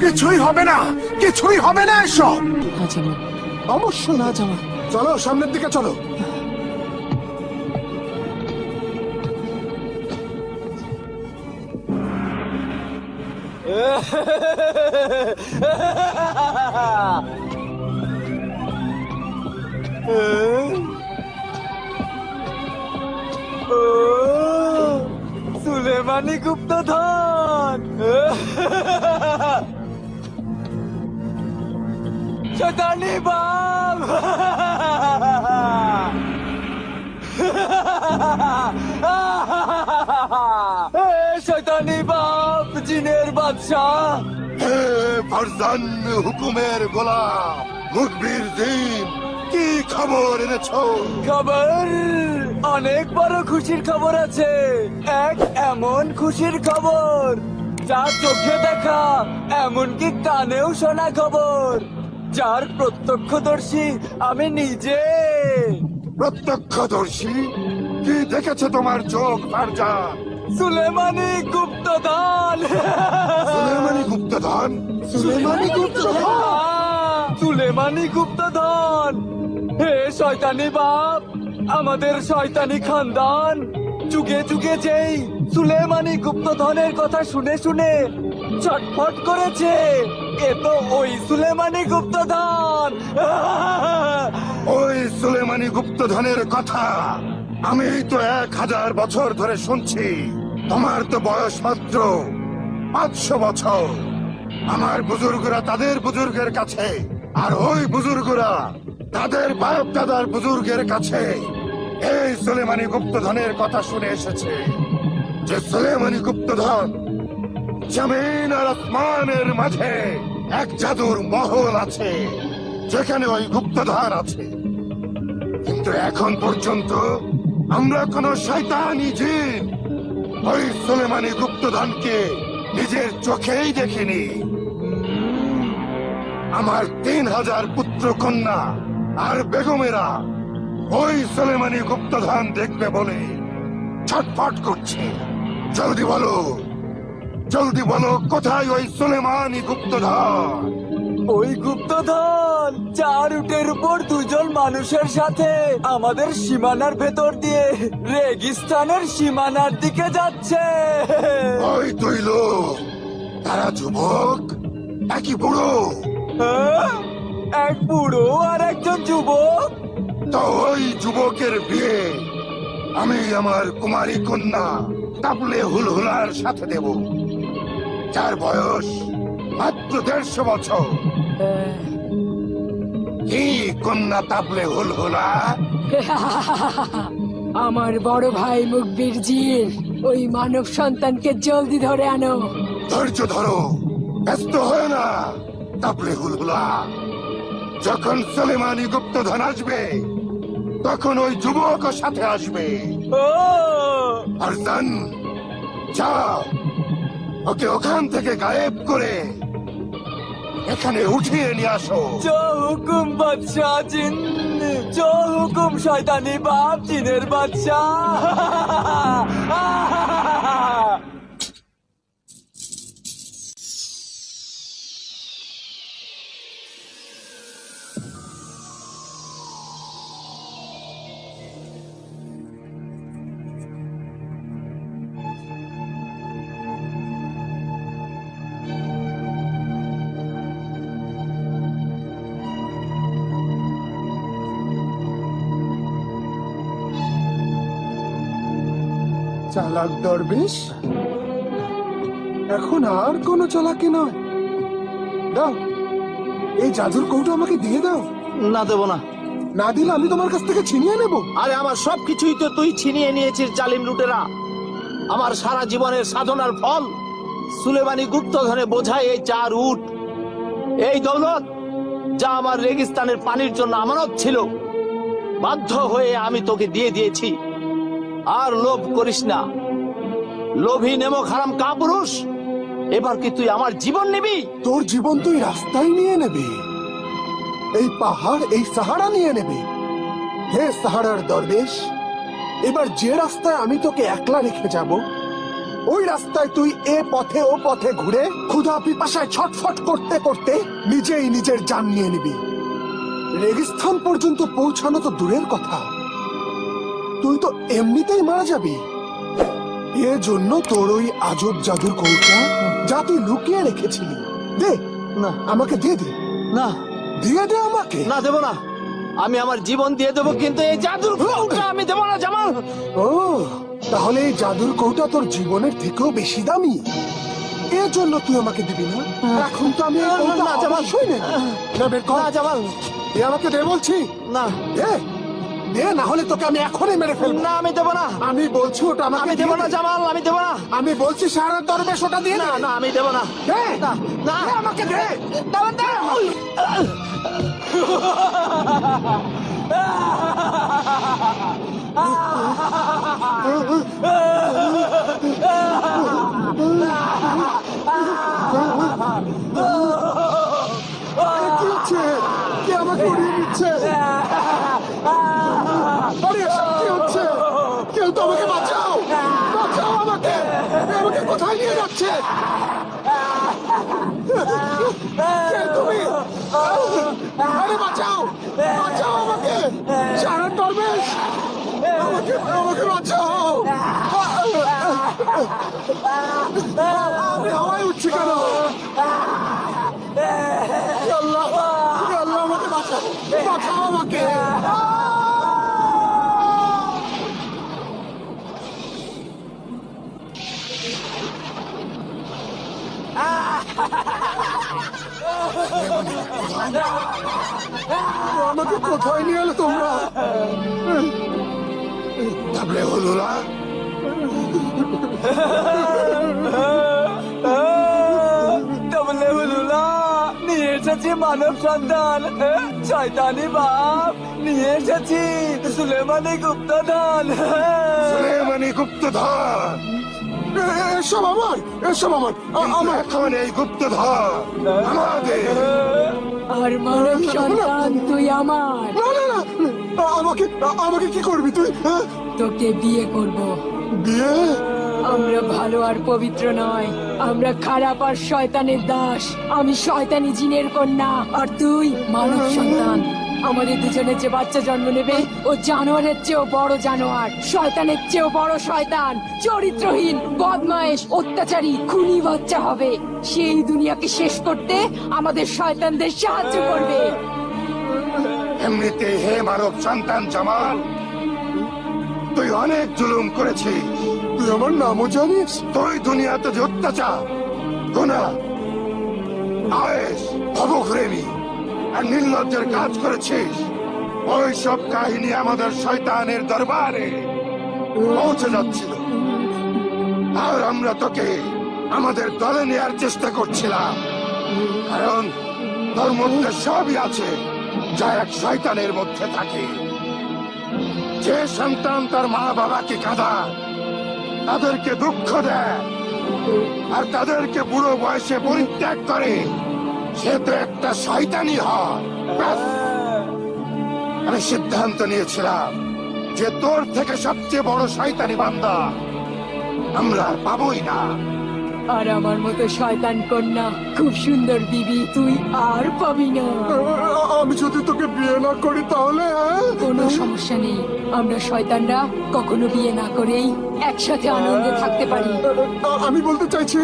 কিছুই হবে না, কিছুই হবে না এসব। না জামাই, অবশ্যই না জামাই। চলো সামনের দিকে চলো। সুলেমানি গুপ্তধন। শয়তানি বাপ। শয়তানি বাপ, জিনের বাদশাহ। হে ফারজান হুকুমের গোলাম মুখবির জিন, কি খবর এনেছো? খবর, অনেক বড় খুশির খবর আছে। এক এমন খুশির খবর যা চোখে দেখা, এমনকি কানেও শোনা খবর, যার প্রত্যক্ষদর্শী আমি নিজে। প্রত্যক্ষদর্শী? কি দেখেছে তোমার চোখ ফারজান? সুলেমানি গুপ্তধন। সুলেমানি গুপ্তধন? সুলেমানি গুপ্তধন? সুলেমানি গুপ্তধন। হে শয়তানি বাপ, আমাদের শয়তানি খানদান যুগে যুগে যেই সুলেমানি গুপ্তধনের কথা শুনে শুনে ছটফট করেছে, এ তো ওই সুলেমানি গুপ্তধন। ওই সুলেমানি গুপ্তধনের কথা আমি তো 1000 বছর ধরে শুনছি। তোমার তো বয়স মাত্র 500 বছর। আমার বুজুর্গরা তাদের বুজুর্গের কাছে, আর ওই বুজুর্গরা তাদের বাপ দাদার বুজুর্গের কাছে এই সুলেমানি গুপ্তধনের কথা শুনে এসেছে, যে সুলেমানি গুপ্তধন জমিন আর আসমানের মাঝে এক জাদুর মহল আছে, যেখানে ওই গুপ্তধন আছে। কিন্তু এখন পর্যন্ত আমরা কোন শয়তানি জিন ওই সুলেমানি গুপ্তধনকে নিজের চোখেই দেখিনি। আমার 3000 পুত্র কন্যা আর বেগমেরা ওই সুলেমানি গুপ্তধন দেখবে বলে ছটফট করছে। জলদি বলো, জলদি বলো, কোথায় ওই সুলেমানি গুপ্তধন? ওই গুপ্তধন চার উটের উপর দুজন মানুষের সাথে আমাদের সীমানার ভেতর দিয়ে রেগিস্তানের সীমানার দিকে যাচ্ছে। ওই দুই লোক, তারা যুবক নাকি বুড়ো? হ্যাঁ? এক বুড়ো আর একজন যুবক। তো ওই যুবকের বিয়ে আমি আমার কুমারী কন্যা তাবলে হুলহুলার সাথে দেব, যার বয়স মাত্র 150 বছর। কি কন্যা তাবলে হুলহুলা? আমার বড় ভাই মুখবির জিন, ওই মানব সন্তানকে জলদি ধরে আনো। ধৈর্য ধরো, ব্যস্ত হয় না তাবলে হুলহুলা। যখন সুলেমানি গুপ্তধন আসবে তখন ওই যুবক সাথে আসবে। ও ফারজান, যাও ওকে ওখান থেকে গায়েব করে এখানে উঠিয়ে নিয়ে আসো। জো হুকুম বাদশাহ জিন, জো হুকুম শয়তানি বাপ জিনের বাদশাহ। চালাক দরবেশ, এখন আর কোনো চালাকি নয়। দাও, এই জাদুর কৌটো আমাকে দিয়ে দাও। না, দেব না। না দিলে আমি তোমার কাছ থেকে ছিনিয়ে নেব। আরে আমার সবকিছুই তো তুই ছিনিয়ে নিয়েছিস জালিম লুটেরা। আমার সারা জীবনের সাধনার ফল সুলেমানি গুপ্তধনে বোঝায় এই 4 উট, এই দৌলত যা আমার রেগিস্তানের পানির জন্য আমানত ছিল, বাধ্য হয়ে আমি তোকে দিয়ে দিয়েছি। আর লোভ করিস না, লোভী নেমক হারাম কাপুরুষ। এবার কি তুই আমার জীবন নিবি? তোর জীবন তুই রাস্তায় নিয়ে নেবে, এই পাহাড়, এই সাহারা নিয়ে নেবে। হে সাহারার দরবেশ, এবার যে রাস্তায় আমি তোকে একলা রেখে যাব ওই রাস্তায় তুই এ পথে ও পথে ঘুরে ক্ষুধা পিপাসায় ছটফট করতে করতে নিজেই নিজের জান নিয়ে নিবি। রেগিস্থান পর্যন্ত পৌঁছানো তো দূরের কথা, তুই তো এমনিতেই মারা যাবি। এর জন্য তোর ওই আজব জাদুর কৌটা যা তুই লুকিয়ে রেখেছিলি, দে না আমাকে দিয়ে দে, না দিয়ে দে আমাকে। না, দেবো না। আমি আমার জীবন দিয়ে দেবো, কিন্তু এই জাদুর কৌটা আমি দেবো না জামাল। ও তাহলে এই জাদুর কৌটা তোর জীবনের থেকেও বেশি দামি, এর জন্য তুই আমাকে দিবি না? এখন তো আমি এই কৌটা না, জামাল। অবশ্যই নেব। না, বের কর। না জামাল, দে আমাকে, দে বলছি, না দে দে, না হলে তোকে আমি এখনই মেরে ফেলবো। না, আমি দেবো না। আমি বলছি ওটা আমাকে আমি দিয়ে দেবো না দে। জামাল, আমি দেবো না। আমি বলছি সারা দরবেশ ওটা দিয়ে না দে। না, আমি দেবো না। দে না না, দে আমাকে, দে। দাঁড়ান, দাঁড়ান। কি হচ্ছে? কে আমাকে উড়িয়ে দিচ্ছে? আরে এসব কি হচ্ছে? কেউ তো আমাকে বাঁচাও, বাঁচাও আমাকে। এ আমাকে কোথায় নিয়ে যাচ্ছে? কে তুমি? আরে বাঁচাও, বাঁচাও আমাকে, সারা দরবেশ, আমাকে আমাকে বাঁচাও। আমি হাওয়ায় উঠছি কেন? আল্লাহ, আল্লাহ আমাকে বাঁচাও, বাঁচাও আমাকে। আমাকে কোথায় নিয়ে এলে তোমরা? তাহলে হলো না? নিয়ে এসেছি মানব সন্তান, শয়তানি বাপ, নিয়ে এসেছি সুলেমানি গুপ্তধন। সুলেমানি গুপ্তধর, এসব আমার, এসব আমার, কিন্তু এখন এই গুপ্তধর আমাদের। আর মানব সন্তান তুই আমার। না না না, আমাকে আমাকে কি করবি তুই? হ্যাঁ? তোকে বিয়ে করব। বিয়ে? আমরা ভালো আর পবিত্র নয়, আমরা খারাপ আর শয়তানের দাস। আমি শয়তানি জিনের কন্যা, আর তুই মানব সন্তান। আমাদের দুজনের যে বাচ্চা জন্ম নেবে ও জানোয়ারের চেয়েও বড় জানোয়ার, শয়তানের চেয়েও বড় শয়তান, চরিত্রহীন, বদমাইশ, অত্যাচারী, খুনি বাচ্চা হবে। সেই দুনিয়াকে শেষ করতে আমাদের শয়তানদের সাহায্য করবে। এমনিতে হে মানব সন্তান জামাল, তুই অনেক জুলুম করেছিস। তুই আমার নামও জানিস? তুই দুনিয়াতে যে অত্যাচার, গুনাহ, আয়েশ, ভবঘুরেমি আর নির্লজ্জের কাজ করেছিস, ওই সব কাহিনী আমাদের শয়তানের দরবারে পৌঁছে যাচ্ছিল। আর আমরা তোকে আমাদের দলে নেওয়ার চেষ্টা করছিলাম, কারণ তোর মধ্যে সবই আছে যা এক শয়তানের মধ্যে থাকে। যে সন্তান তার মা বাবাকে কাঁদায়, তাদেরকে দুঃখ দেয়, আর তাদেরকে বুড়ো বয়সে পরিত্যাগ করে, সে তো একটা শয়তানি হয়। ব্যাস, আমি সিদ্ধান্ত নিয়েছিলাম যে তোর থেকে সবচেয়ে বড় শয়তানি বান্দা আমরা আর পাবোই না। আর আমার মতো শয়তান কন্যা, খুব সুন্দর বিবি তুই আর পাবি না। আমি যদি তোকে বিয়ে না করি তাহলে? হ্যাঁ? কোনো সমস্যা নেই, আমরা শয়তানরা কখনো বিয়ে না করেই একসাথে আনন্দে থাকতে পারি। আমি বলতে চাইছি,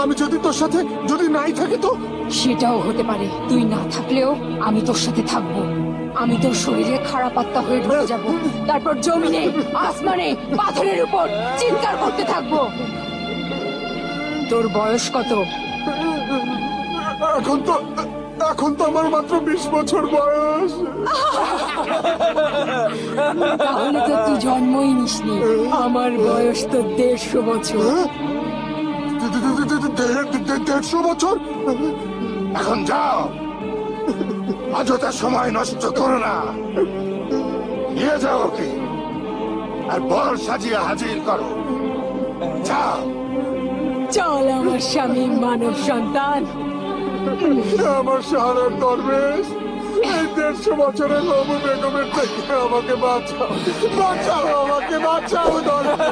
আমি যদি তোর সাথে যদি নাই থাকি তো? সেটাও হতে পারে, তুই না থাকলেও আমি তোর সাথে থাকবো। আমি তোর শরীরে খারাপ আত্মা হয়ে ঢুকে যাব, তারপর জমিনে, আসমানে, পাথরের উপর চিৎকার করতে থাকবো। তোর বয়স কত? এখন তো আমার মাত্র 20 বছর বয়স। তাহলে তো তুই জন্মই নিসনি। আমার বয়স তো 150 বছর। 150 বছর? এখন যাও, অযথা সময় নষ্ট করো না। নিয়ে যাও ওকে, আর বর সাজিয়ে হাজির করো। যাও। চল আমার স্বামী মানব সন্তান। আমার সাহারার দরবেশ, এই 150 বছরের বাবু বেগমের থেকে আমাকে বাঁচাও, বাঁচাও আমাকে, বাঁচাও দরবেশ।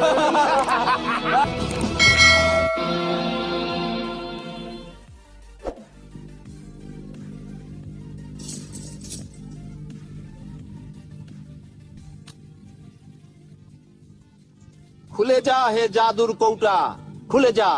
খুলে যা হে জাদুর কৌটা, খুলে যা।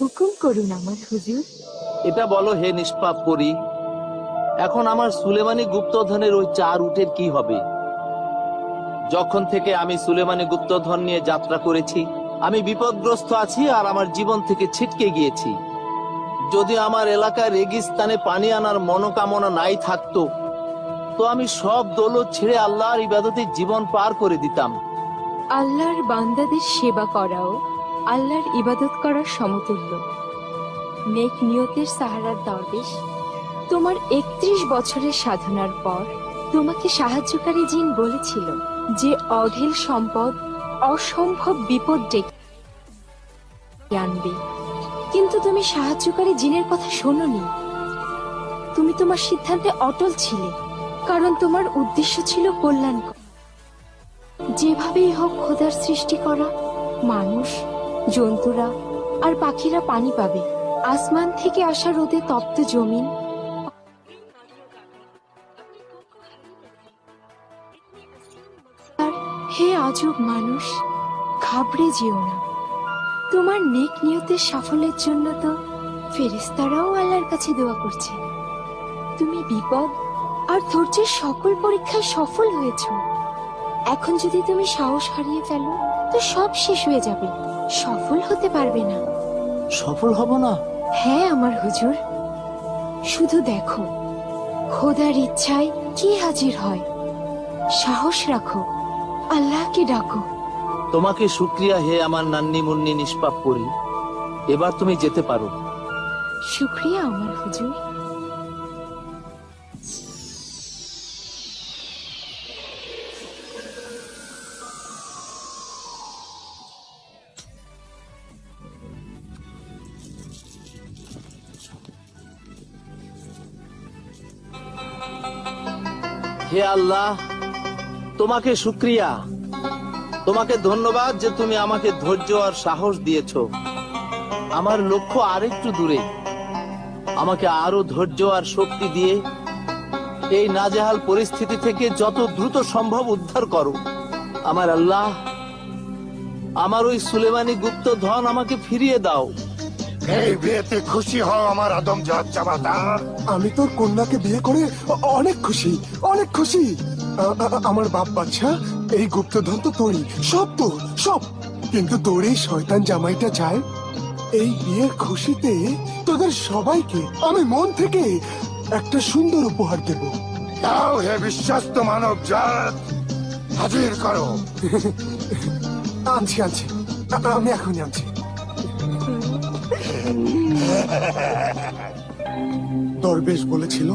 হুকুম করুন আমার হুজুর। এটা বলো হে নিষ্পাপ পরী, এখন আমার সুলেমানি গুপ্তধনের ওই 4 উটের কি হবে? যখন থেকে আমি সুলেমানি গুপ্তধন নিয়ে যাত্রা করেছি, আমি বিপদগ্রস্ত আছি আর আমার জীবন থেকে ছিটকে গিয়েছি। যদি আমার এলাকায় রেগিস্তানে পানি আনার মনোকামনা নাই থাকতো, তো আমি সব দৌলত ছেড়ে আল্লাহর ইবাদতে জীবন পার করে দিতাম। আল্লাহর বান্দাদের সেবা করাও আল্লাহর ইবাদত করার সমতুল্য। নেক নিয়তের সাহারার দরবেশ, তোমার 31 বছরের সাধনার পর তোমাকে সাহায্যকারী জিন বলেছিল যে অঢেল সম্পদ অসম্ভব বিপদ ডেকে আনবে, কিন্তু তুমি সাহায্যকারী জিনের কথা শোনোনি। তুমি তোমার সিদ্ধান্তে অটল ছিলে, কারণ তোমার উদ্দেশ্য ছিল কল্যাণকর। যেভাবেই হোক খোদার সৃষ্টি করা মানুষ, জন্তুরা আর পাখিরা পানি পাবে। আসমান থেকে আসা রোদে তপ্ত জমিন, আর হে আজব মানুষ, ঘাবড়ে যেও না। তোমার নেক নিয়তের সাফল্যের জন্য তো ফেরেশতারাও আল্লাহর কাছে দোয়া করছে। তুমি বিপদ আর ধৈর্যের সকল পরীক্ষায় সফল হয়েছ। এখন যদি তুমি সাহস হারিয়ে ফেলো, তো সব শেষ হয়ে যাবে, সফল হতে পারবে না। সফল হব না? হ্যাঁ আমার হুজুর, শুধু দেখো খোদার ইচ্ছায় কি হাজির হয়। সাহস রাখো, আল্লাহকে ডাকো। তোমাকে শুক্রিয়া হে আমার নান্নি মুন্নি নিষ্পাপ পরী, এবার তুমি যেতে পারো। শুক্রিয়া আমার হুজুর। হে আল্লাহ, তোমাকে শুক্রিয়া, তোমাকে ধন্যবাদ যে তুমি আমাকে ধৈর্য আর সাহস দিয়েছো। আমার লক্ষ্য আরেকটু দূরে, আমাকে আরো ধৈর্য আর শক্তি দিয়ে এই নাজেহাল পরিস্থিতি থেকে যত দ্রুত সম্ভব উদ্ধার করো। আমার আল্লাহ, আমার ওই সুলেমানি গুপ্ত ধন আমাকে ফিরিয়ে দাও। এই বিয়েতে খুশি হও আমার আদম জামাতা। আমি তোর কন্যাকে বিয়ে করে অনেক খুশি, অনেক খুশি। আমার বাপ বাচ্চা, এই গুপ্তধন তো তোরই, সব তোর, সব। কিন্তু তোর এই শয়তান জামাইটা চায় এই বিয়ের খুশিতে তোদের সবাইকে আমি মন থেকে একটা সুন্দর উপহার দেব। দাও হে বিশ্বস্ত মানব জাত, হাজির করো। আনছি আনছি, আমি এখনই আনছি। দরবেশ বলেছিল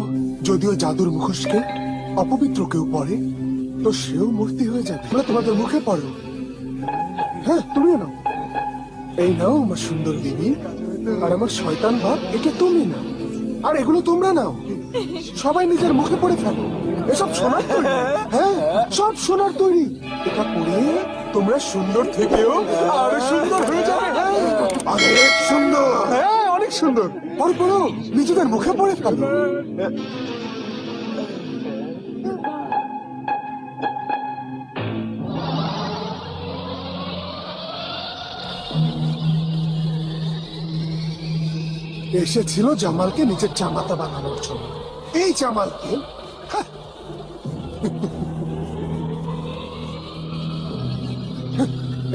যদিও জাদুর মুখোশকে অপবিত্র কেউ পরে, তো সেও মূর্তি হয়ে যাবে। তোমরা তোমাদের মুখে পড়ো। হ্যাঁ, তুমিও নাও। এই নাও আমার সুন্দর বিবি, আর আমার শয়তান ভাব এটা তুমি নাও, আর এগুলো তোমরা নাও। সবাই নিজের মুখে পড়ে ফেলো। এসব সোনার তৈরি, হ্যাঁ সব সোনার তৈরি। এটা পরে তোমরা সুন্দর থেকেও আরো সুন্দর হয়ে যাবে। অনেক সুন্দর। হ্যাঁ অনেক সুন্দর। পরে পড়ো, নিজেদের মুখে পড়ে ফেলো। এসেছিল জামালকে নিজের জামাতা বানানোর জন্য। এই জামালকে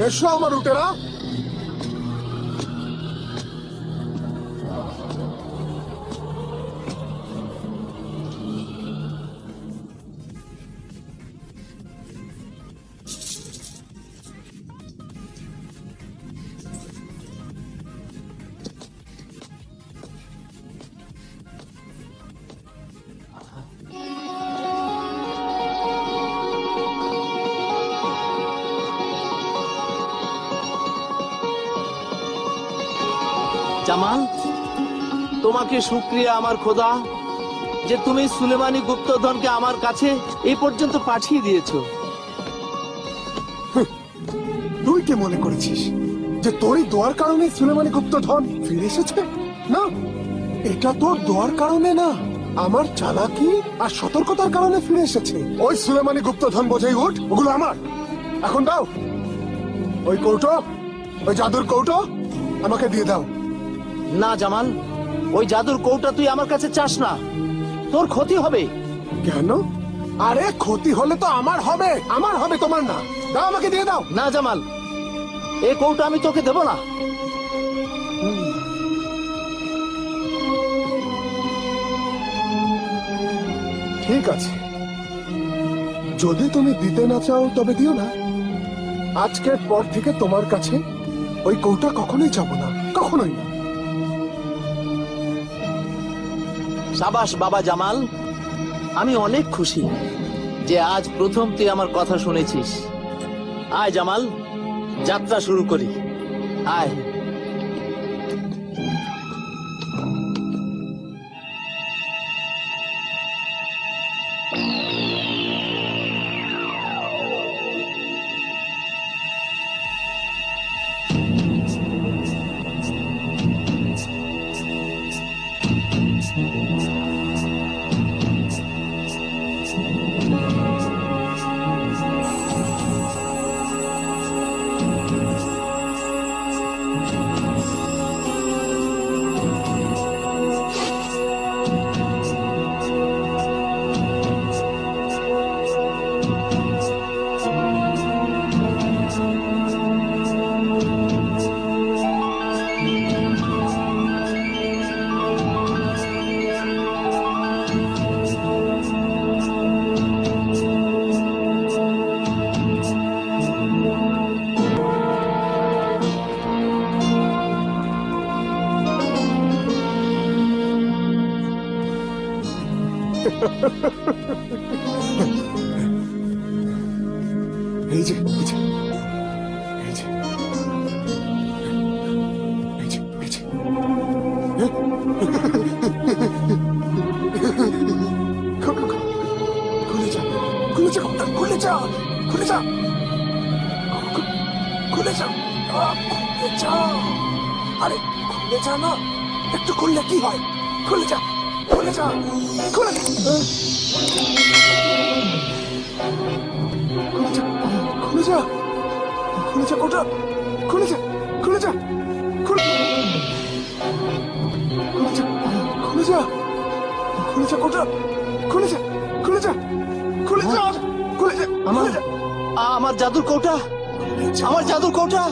এসো আমার উটেরা। জামাল, তোমাকে শুক্রিয়া আমার খোদা যে তুমি সুলেমানি গুপ্তধনকে আমার কাছে এই পর্যন্ত পাঠিয়ে দিয়েছো। তুই কে মনে করেছিস যে তোরই দোয়ার কারণে সুলেমানি গুপ্তধন ফিরে এসেছে? না, এটা তোর দোয়ার কারণে না, আমার চালাকি আর সতর্কতার কারণে ফিরে এসেছে। ওই সুলেমানি গুপ্তধন বোঝাই উঠ, ওগুলো আমার। এখন দাও ওই কৌটো, ওই জাদুর কৌটো আমাকে দিয়ে দাও। না জামাল, ওই জাদুর কৌটা তুই আমার কাছে চাস না, তোর ক্ষতি হবে। কেন? আরে ক্ষতি হলে তো আমার হবে, আমার হবে, তোমার না। দাও, আমাকে দিয়ে দাও। না জামাল, এই কৌটা আমি তোকে দেব না। ঠিক আছে, যদি তুমি দিতে না চাও তবে দিও না। আজকের পর থেকে তোমার কাছে ওই কৌটা কখনোই যাব না, কখনোই না। সাবাস বাবা জামাল, আমি অনেক খুশি যে আজ প্রথম তুই আমার কথা শুনেছিস। আয় জামাল, যাত্রা শুরু করি, আয়। এই যে, এই যে, এই যে, এই যে, এই যে। খুলে যা, খুলে যা, খুলে যা, খুলে যা, খুলে যা, খুলে যা। আরে খুলে যা না, একটু খুললে কি হয়? খুলে যা, খুলে যা, খুলে যা, খুলে যা, খুলে যা, খুলে যা, কোটা, খুলে যা, খুলে যা, খুলে, খুলে যা, খুলে যা, খুলে যা, কোটা, খুলে যা, খুলে যা, খুলে যা, খুলে যা, আমার জাদুর কৌটা, আমার জাদুর কৌটা।